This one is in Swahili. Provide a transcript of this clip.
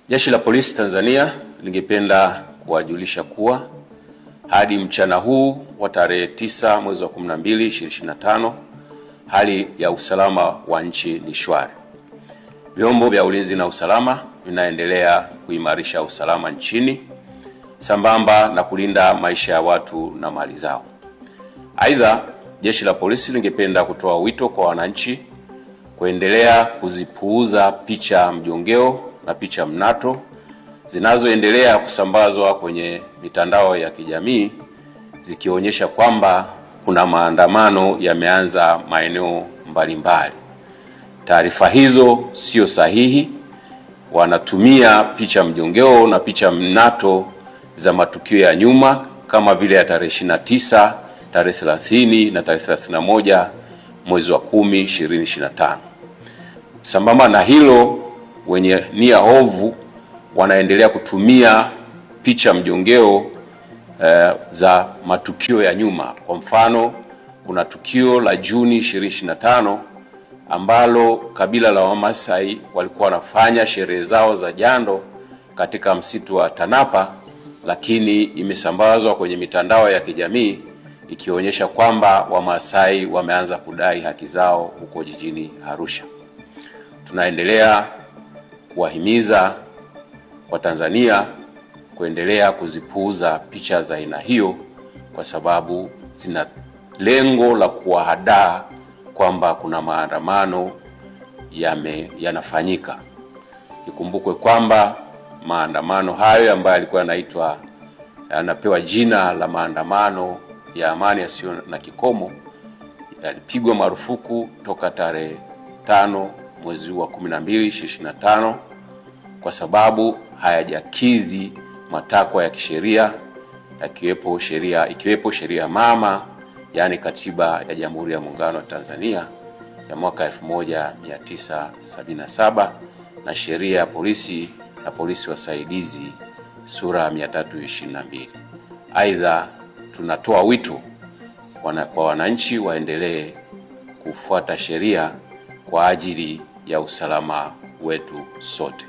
Jeshi la Polisi Tanzania lingependa kuwajulisha kuwa hadi mchana huu wa tarehe 9 mwezi wa 12 2025 hali ya usalama wa nchi ni shwari. Vyombo vya ulinzi na usalama vinaendelea kuimarisha usalama nchini sambamba na kulinda maisha ya watu na mali zao. Aidha, Jeshi la Polisi lingependa kutoa wito kwa wananchi kuendelea kuzipuuza picha mjongeo na picha mnato zinazoendelea kusambazwa kwenye mitandao ya kijamii zikionyesha kwamba kuna maandamano yameanza maeneo mbalimbali. Taarifa hizo sio sahihi. Wanatumia picha mjongeo na picha mnato za matukio ya nyuma kama vile ya tarehe 29, tarehe 30 na tarehe 31 mwezi wa 10 2025. Sambamba na hilo, wenye nia ovu wanaendelea kutumia picha mjongeo za matukio ya nyuma. Kwa mfano, kuna tukio la Juni 2025 ambalo kabila la Wamasai walikuwa wanafanya sherehe zao za jando katika msitu wa Tanapa, lakini imesambazwa kwenye mitandao ya kijamii ikionyesha kwamba Wamasai wameanza kudai haki zao huko jijini Arusha. Tunaendelea kuwahimiza Watanzania kuendelea kuzipuuza picha za aina hiyo kwa sababu zina lengo la kuwahadaa kwamba kuna maandamano yanafanyika. Ikumbukwe kwamba maandamano hayo ambayo yalikuwa yanapewa jina la maandamano ya amani yasiyo na kikomo yalipigwa marufuku toka tarehe 5 mwezi wa 12 2025 kwa sababu hayajakidhi matakwa ya kisheria ikiwepo sheria mama, yani Katiba ya Jamhuri ya Muungano wa Tanzania ya mwaka 1977 na sheria ya polisi na polisi wasaidizi sura 322. Aidha, tunatoa wito kwa wananchi waendelee kufuata sheria kwa ajili ya usalama wetu sote.